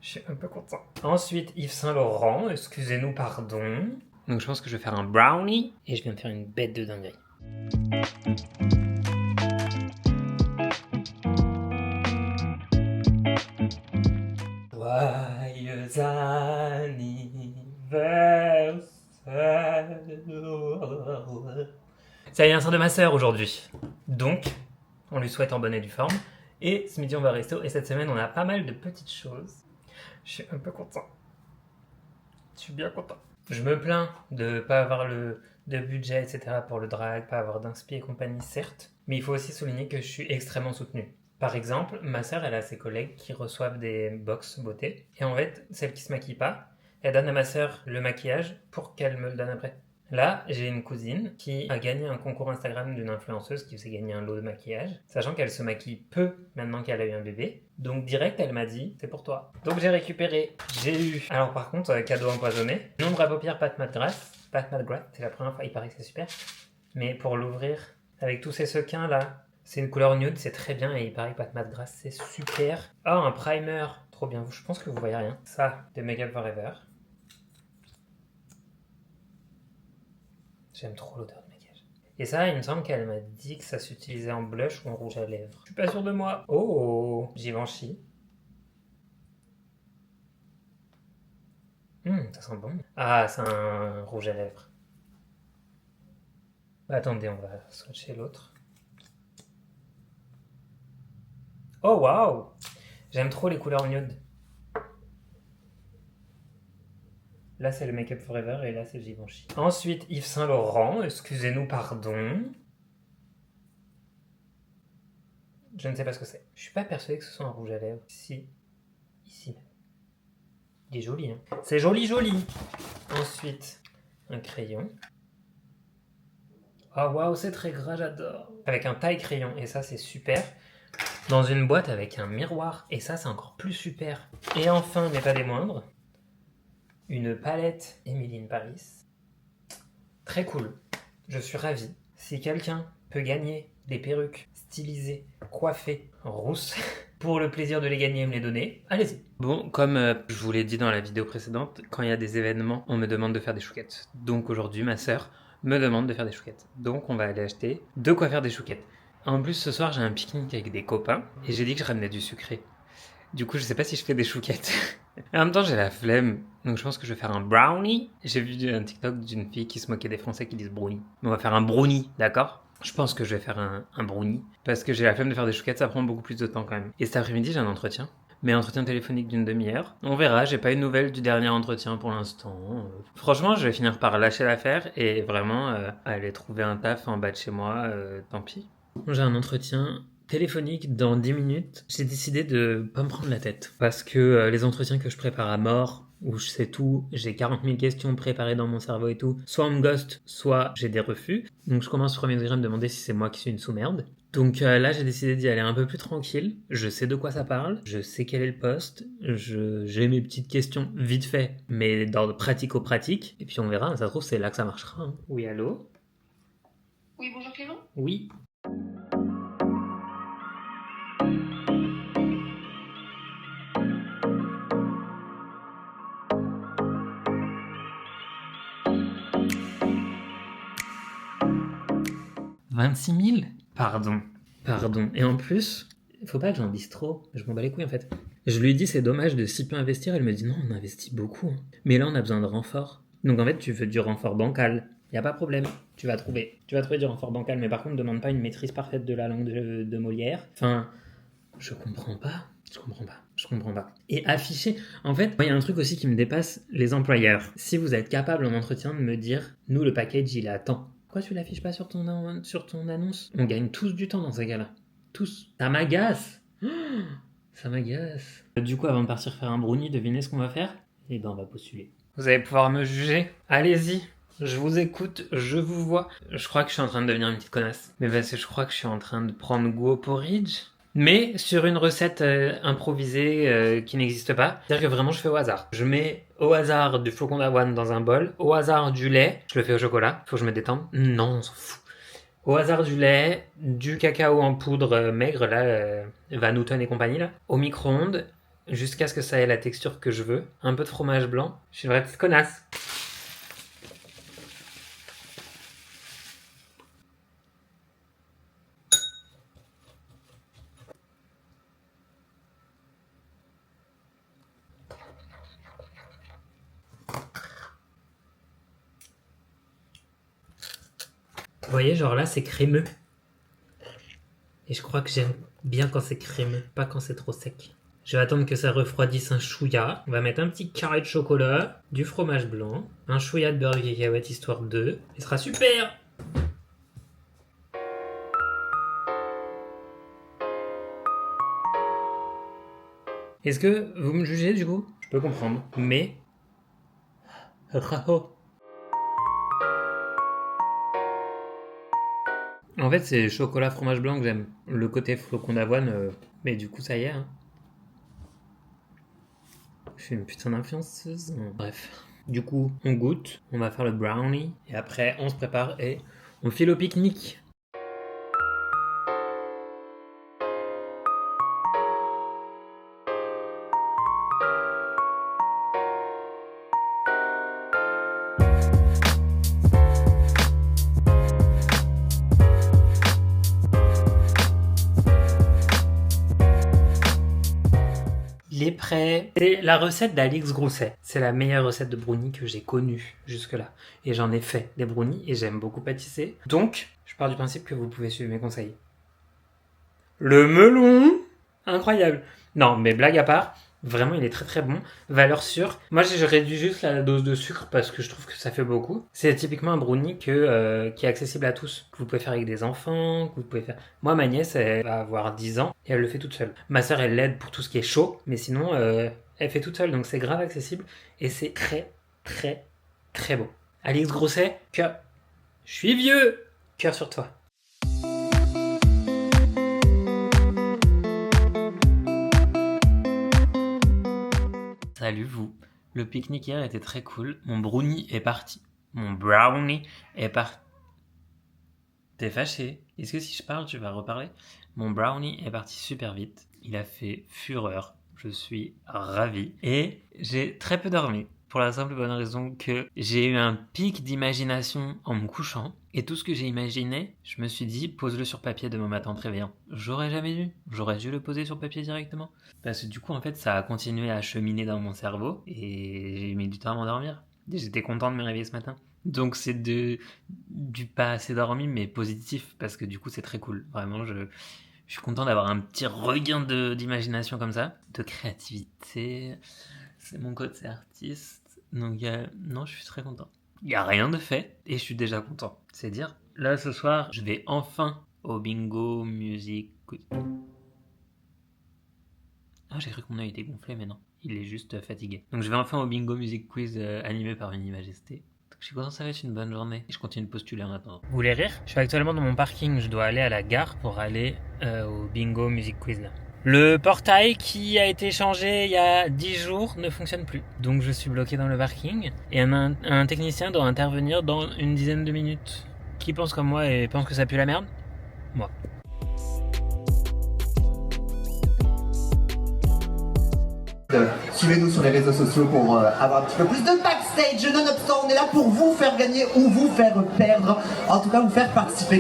Je suis un peu content. Ensuite, Yves Saint Laurent, excusez-nous, pardon. Donc je pense que je vais faire un brownie et je viens de faire une bête de dinguerie. Joyeux anniversaire. C'est l'anniversaire de ma sœur aujourd'hui. Donc, on lui souhaite en bonne et due forme. Et ce midi, on va au resto. Et cette semaine, on a pas mal de petites choses. Je suis un peu content. Je suis bien content. Je me plains de ne pas avoir de budget, etc. pour le drag, pas avoir d'inspi et compagnie, certes. Mais il faut aussi souligner que je suis extrêmement soutenu. Par exemple, ma sœur, elle a ses collègues qui reçoivent des box beauté. Et en fait, celle qui se maquille pas, elle donne à ma sœur le maquillage pour qu'elle me le donne après. Là, j'ai une cousine qui a gagné un concours Instagram d'une influenceuse qui faisait gagner un lot de maquillage, sachant qu'elle se maquille peu maintenant qu'elle a eu un bébé. Donc direct, elle m'a dit, c'est pour toi. Donc j'ai récupéré, j'ai eu... Alors par contre, cadeau empoisonné. Nombre à paupières Pat McGrath. Pat McGrath, c'est la première fois, il paraît que c'est super. Mais pour l'ouvrir, avec tous ces sequins là, c'est une couleur nude, c'est très bien. Et il paraît que Pat McGrath, c'est super. Oh, un primer, trop bien. Je pense que vous voyez rien. Ça, de Make Up Forever. J'aime trop l'odeur de maquillage. Et ça, il me semble qu'elle m'a dit que ça s'utilisait en blush ou en rouge à lèvres. Je suis pas sûre de moi. Oh, Givenchy. Ça sent bon. Ah, c'est un rouge à lèvres. Bah, attendez, on va swatcher l'autre. Oh, waouh! J'aime trop les couleurs nude. Là, c'est le Make Up Forever et là, c'est Givenchy. Ensuite, Yves Saint Laurent, excusez-nous, pardon. Je ne sais pas ce que c'est. Je suis pas persuadée que ce soit un rouge à lèvres. Si. Ici. Il est joli, hein. C'est joli, joli. Ensuite, un crayon. Oh, waouh, c'est très gras, j'adore. Avec un taille crayon, et ça, c'est super. Dans une boîte avec un miroir, et ça, c'est encore plus super. Et enfin, mais pas des moindres, une palette Emily in Paris. Très cool. Je suis ravi. Si quelqu'un peut gagner des perruques stylisées, coiffées, rousses, pour le plaisir de les gagner et me les donner, allez-y. Bon, comme je vous l'ai dit dans la vidéo précédente, quand il y a des événements, on me demande de faire des chouquettes. Donc aujourd'hui, ma sœur me demande de faire des chouquettes. Donc on va aller acheter de quoi faire des chouquettes. En plus, ce soir, j'ai un pique-nique avec des copains et j'ai dit que je ramenais du sucré. Du coup, je sais pas si je fais des chouquettes. Et en même temps, j'ai la flemme. Donc je pense que je vais faire un brownie. J'ai vu un TikTok d'une fille qui se moquait des Français qui disent brownie. Mais on va faire un brownie, d'accord? Je pense que je vais faire un brownie. Parce que j'ai la flemme de faire des chouquettes, ça prend beaucoup plus de temps quand même. Et cet après-midi, j'ai un entretien. Mais entretien téléphonique d'une demi-heure. On verra, j'ai pas eu de nouvelles du dernier entretien pour l'instant. Franchement, je vais finir par lâcher l'affaire et vraiment aller trouver un taf en bas de chez moi, tant pis. J'ai un entretien téléphonique dans 10 minutes. J'ai décidé de pas me prendre la tête. Parce que les entretiens que je prépare à mort, où je sais tout, j'ai 40 000 questions préparées dans mon cerveau et tout, soit on me ghost, soit j'ai des refus. Donc je commence au premier degré à me demander si c'est moi qui suis une sous-merde. Donc là, j'ai décidé d'y aller un peu plus tranquille. Je sais de quoi ça parle, je sais quel est le poste, j'ai mes petites questions vite fait, mais d'ordre pratico-pratique. Et puis on verra, ça se trouve, c'est là que ça marchera. Hein. Oui, allô? Oui, bonjour Clément. Oui. « 26 000 ? Pardon. Et en plus, faut pas que j'en dise trop. Je m'en bats les couilles en fait. Je lui dis c'est dommage de si peu investir. Elle me dit non, on investit beaucoup. Hein. Mais là, on a besoin de renfort. Donc en fait, tu veux du renfort bancal. Y a pas de problème. Tu vas trouver du renfort bancal. Mais par contre, demande pas une maîtrise parfaite de la langue de Molière. Enfin, je comprends pas. Et afficher. En fait, il y a un truc aussi qui me dépasse, les employeurs. Si vous êtes capable en entretien de me dire, nous, le package, il est à temps. Pourquoi tu l'affiches pas sur ton annonce? On gagne tous du temps dans ces cas-là. Tous. Ça m'agace. Ça m'agace. Du coup, avant de partir faire un brownie, devinez ce qu'on va faire? Eh ben, on va postuler. Vous allez pouvoir me juger. Allez-y. Je vous écoute, je vous vois. Je crois que je suis en train de devenir une petite connasse. Mais parce que je crois que je suis en train de prendre goût au porridge. Mais sur une recette improvisée qui n'existe pas. C'est-à-dire que vraiment je fais au hasard. Je mets au hasard du flocon d'avoine dans un bol, au hasard du lait, je le fais au chocolat, faut que je me détende. Non, on s'en fout. Au hasard du lait, du cacao en poudre maigre, là, Van Houten et compagnie, là, au micro-ondes, jusqu'à ce que ça ait la texture que je veux. Un peu de fromage blanc. Je suis une vraie petite connasse. Vous voyez, genre là, c'est crémeux. Et je crois que j'aime bien quand c'est crémeux, pas quand c'est trop sec. Je vais attendre que ça refroidisse un chouïa. On va mettre un petit carré de chocolat, du fromage blanc, un chouïa de beurre de cacahuète histoire de. Il sera super! Est-ce que vous me jugez du coup? Je peux comprendre. Mais... En fait, c'est chocolat fromage blanc que j'aime. Le côté flocon d'avoine, mais du coup, ça y est. Hein. Je suis une putain d'influenceuse. Bref. Du coup, on goûte, on va faire le brownie, et après, on se prépare et on file au pique-nique. Il est prêt. C'est la recette d'Alix Grousset. C'est la meilleure recette de brownie que j'ai connue jusque-là. Et j'en ai fait des brownies et j'aime beaucoup pâtisser. Donc, je pars du principe que vous pouvez suivre mes conseils. Le melon! Incroyable! Non, mais blague à part, vraiment il est très très bon. Valeur sûre. Moi j'ai réduit juste la dose de sucre parce que je trouve que ça fait beaucoup. C'est typiquement un brownie qui est accessible à tous. Que vous pouvez faire avec des enfants, que vous pouvez faire... Moi ma nièce elle va avoir 10 ans et elle le fait toute seule. Ma soeur elle l'aide pour tout ce qui est chaud, mais sinon elle fait toute seule. Donc c'est grave accessible et c'est très très très beau. Alix Grousset, cœur. Je suis vieux! Cœur sur toi. Salut vous. Le pique-nique hier était très cool. Mon brownie est parti. Mon brownie est parti. T'es fâché? Est-ce que si je parle, tu vas reparler? Mon brownie est parti super vite. Il a fait fureur. Je suis ravi. Et j'ai très peu dormi. Pour la simple et bonne raison que j'ai eu un pic d'imagination en me couchant. Et tout ce que j'ai imaginé, je me suis dit, pose-le sur papier demain matin en te réveillant. J'aurais jamais dû. J'aurais dû le poser sur papier directement. Parce que du coup, en fait, ça a continué à cheminer dans mon cerveau. Et j'ai mis du temps à m'endormir. J'étais content de me réveiller ce matin. Donc c'est du pas assez dormi, mais positif. Parce que du coup, c'est très cool. Vraiment, je suis content d'avoir un petit regain d'imagination comme ça. De créativité. C'est mon côté artiste. Donc non, je suis très content. Il n'y a rien de fait et je suis déjà content. C'est dire. Là, ce soir, je vais enfin au Bingo Music Quiz. Ah, j'ai cru que mon œil était gonflé, mais non. Il est juste fatigué. Donc je vais enfin au Bingo Music Quiz animé par Mini Majesté. Donc je suis content, ça va être une bonne journée. Et je continue de postuler en attendant. Vous voulez rire? Je suis actuellement dans mon parking. Je dois aller à la gare pour aller au Bingo Music Quiz là. Le portail qui a été changé il y a 10 jours ne fonctionne plus. Donc je suis bloqué dans le parking et un technicien doit intervenir dans une dizaine de minutes. Qui pense comme moi et pense que ça pue la merde? Moi. Suivez-nous sur les réseaux sociaux pour avoir un petit peu plus de backstage. Nonobstant, on est là pour vous faire gagner ou vous faire perdre. En tout cas, vous faire participer.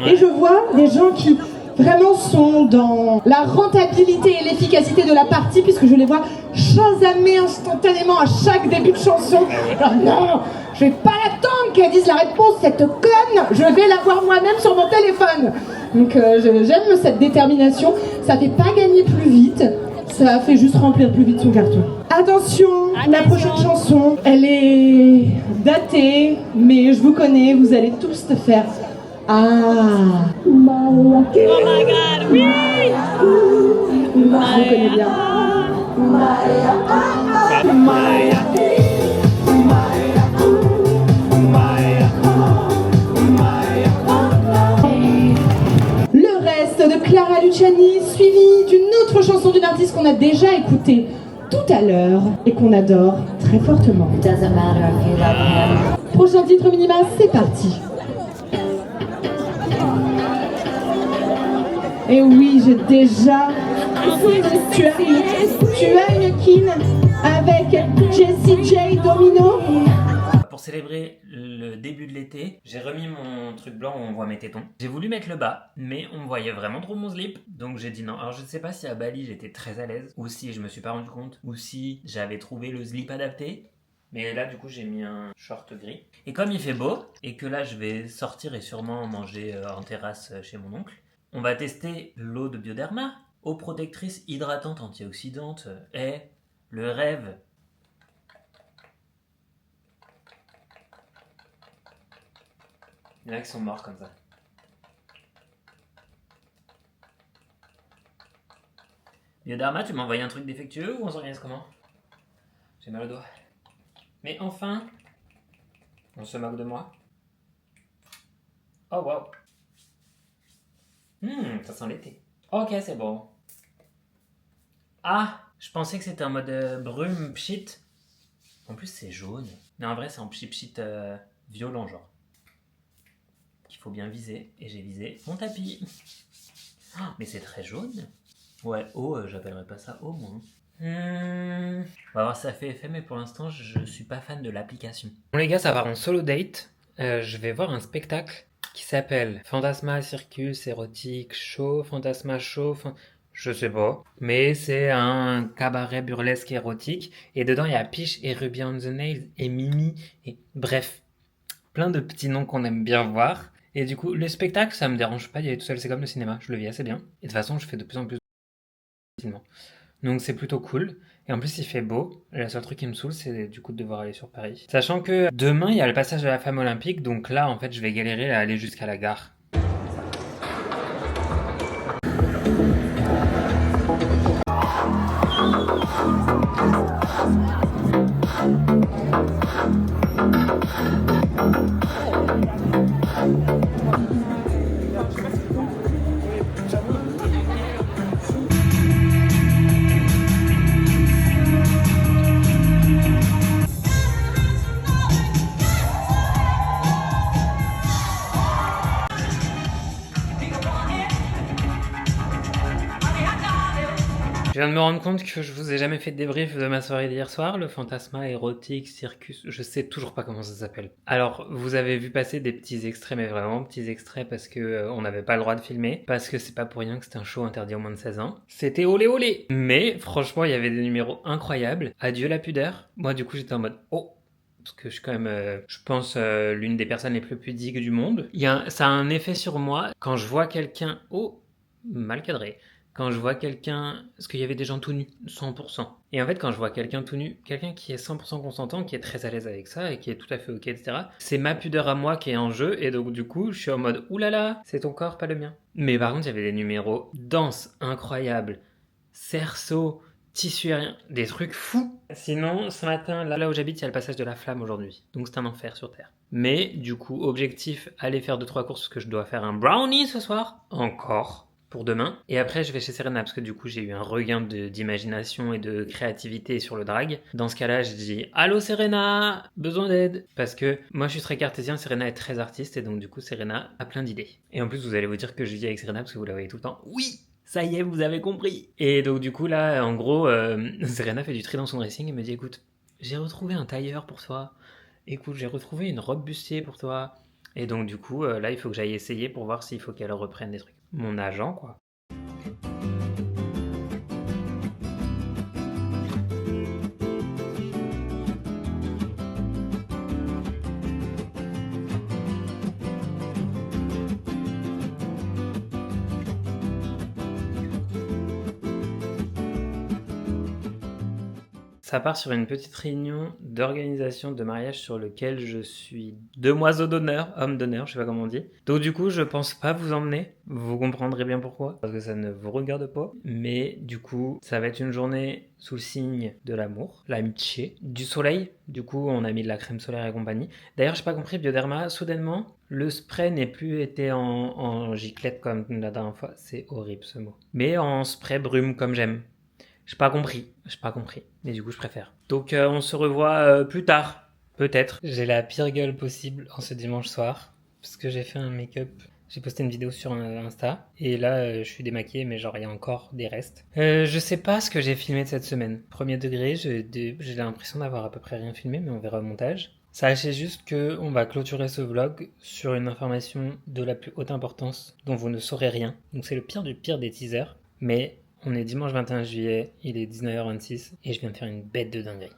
Et je vois des gens qui vraiment sont dans la rentabilité et l'efficacité de la partie, puisque je les vois chasamer instantanément à chaque début de chanson. Alors non, je vais pas l'attendre qu'elle dise la réponse, cette conne, je vais la voir moi-même sur mon téléphone. Donc j'aime cette détermination, ça fait pas gagner plus vite, ça fait juste remplir plus vite son carton. Attention, la prochaine chanson, elle est datée, mais je vous connais, vous allez tous te faire... Ah, oh my god, oui. Je vous connais bien. Le reste de Clara Luciani, suivi d'une autre chanson d'une artiste qu'on a déjà écoutée tout à l'heure et qu'on adore très fortement. Prochain titre Minima, c'est parti. Et oui, j'ai déjà... Tu as une kin avec Jessie J Domino. Pour célébrer le début de l'été, j'ai remis mon truc blanc où on voit mes tétons. J'ai voulu mettre le bas, mais on voyait vraiment trop mon slip, donc j'ai dit non. Alors je ne sais pas si à Bali j'étais très à l'aise, ou si je me suis pas rendu compte, ou si j'avais trouvé le slip adapté. Mais là du coup j'ai mis un short gris. Et comme il fait beau, et que là je vais sortir et sûrement manger en terrasse chez mon oncle, on va tester l'eau de Bioderma, eau protectrice hydratante antioxydante, est le rêve. Il y en a qui sont morts comme ça. Bioderma, tu m'as envoyé un truc défectueux ou on s'organise comment? J'ai mal au doigt. Mais enfin, on se moque de moi. Oh wow. Ça sent l'été. Ok, c'est bon. Ah, je pensais que c'était en mode brume pchit. En plus, c'est jaune. Mais en vrai, c'est en pchit violent, genre. Qu'il faut bien viser. Et j'ai visé mon tapis. Oh, mais c'est très jaune. Ouais, eau, j'appellerais pas ça eau, moi. On va voir si ça fait effet, mais pour l'instant, je suis pas fan de l'application. Bon, les gars, ça part en solo date. Je vais voir un spectacle qui s'appelle Fantasma Circus Érotique Show, Fantasma Show, je sais pas. Mais c'est un cabaret burlesque érotique. Et dedans, il y a Peach et Ruby on the Nails et Mimi. Et bref, plein de petits noms qu'on aime bien voir. Et du coup, le spectacle, ça me dérange pas d'y aller tout seul. C'est comme le cinéma, je le vis assez bien. Et de toute façon, je fais de plus en plus facilement. Donc c'est plutôt cool. Et en plus, il fait beau. Le seul truc qui me saoule, c'est du coup de devoir aller sur Paris. Sachant que demain, il y a le passage de la femme olympique. Donc là, en fait, je vais galérer à aller jusqu'à la gare. Je viens de me rendre compte que je vous ai jamais fait de débrief de ma soirée d'hier soir, le Fantasma Érotique Circus, je sais toujours pas comment ça s'appelle. Alors, vous avez vu passer des petits extraits, mais vraiment petits extraits parce que on n'avait pas le droit de filmer, parce que c'est pas pour rien que c'était un show interdit aux moins de 16 ans. C'était olé olé. Mais franchement, il y avait des numéros incroyables. Adieu la pudeur. Moi, du coup, j'étais en mode oh. Parce que je suis quand même, je pense, l'une des personnes les plus pudiques du monde. Ça a un effet sur moi quand je vois quelqu'un... Oh, mal cadré. Quand je vois quelqu'un... Parce qu'il y avait des gens tout nus, 100%. Et en fait, quand je vois quelqu'un tout nu, quelqu'un qui est 100% consentant, qui est très à l'aise avec ça, et qui est tout à fait ok, etc., c'est ma pudeur à moi qui est en jeu, et donc du coup, je suis en mode « Oulala, c'est ton corps, pas le mien ». Mais par contre, il y avait des numéros danse incroyables, cerceau, tissu aérien, des trucs fous. Sinon, ce matin, là où j'habite, il y a le passage de la flamme aujourd'hui. Donc c'est un enfer sur Terre. Mais du coup, objectif, aller faire 2-3 courses, parce que je dois faire un brownie ce soir. Encore. Pour demain. Et après, je vais chez Serena, parce que du coup, j'ai eu un regain d'imagination et de créativité sur le drag. Dans ce cas-là, je dis « Allô Serena, besoin d'aide ?» Parce que moi, je suis très cartésien, Serena est très artiste, et donc du coup, Serena a plein d'idées. Et en plus, vous allez vous dire que je vis avec Serena, parce que vous la voyez tout le temps. Oui, ça y est, vous avez compris. Et donc du coup, là, en gros, Serena fait du tri dans son dressing et me dit « Écoute, j'ai retrouvé un tailleur pour toi. Écoute, j'ai retrouvé une robe bustier pour toi. » Et donc du coup, là, il faut que j'aille essayer pour voir s'il faut qu'elle reprenne des trucs. Mon agent, quoi. Ça part sur une petite réunion d'organisation de mariage sur lequel je suis demoiselle d'honneur, homme d'honneur, je sais pas comment on dit. Donc du coup, je pense pas vous emmener, vous comprendrez bien pourquoi, parce que ça ne vous regarde pas. Mais du coup, ça va être une journée sous le signe de l'amour, l'amitié, du soleil. Du coup, on a mis de la crème solaire et compagnie. D'ailleurs, j'ai pas compris, Bioderma, soudainement, le spray n'est plus été en giclette comme la dernière fois. C'est horrible ce mot. Mais en spray brume comme j'aime. J'ai pas compris, mais du coup je préfère. Donc on se revoit plus tard, peut-être. J'ai la pire gueule possible en ce dimanche soir, parce que j'ai fait un make-up J'ai posté une vidéo sur Insta et là je suis démaquillé mais genre il y a encore des restes. Je sais pas ce que j'ai filmé de cette semaine. Premier degré, j'ai l'impression d'avoir à peu près rien filmé mais on verra au montage. Sachez juste que on va clôturer ce vlog sur une information de la plus haute importance dont vous ne saurez rien. Donc c'est le pire du pire des teasers. Mais on est dimanche 21 juillet, il est 19h26 et je viens de faire une bête de dinguerie.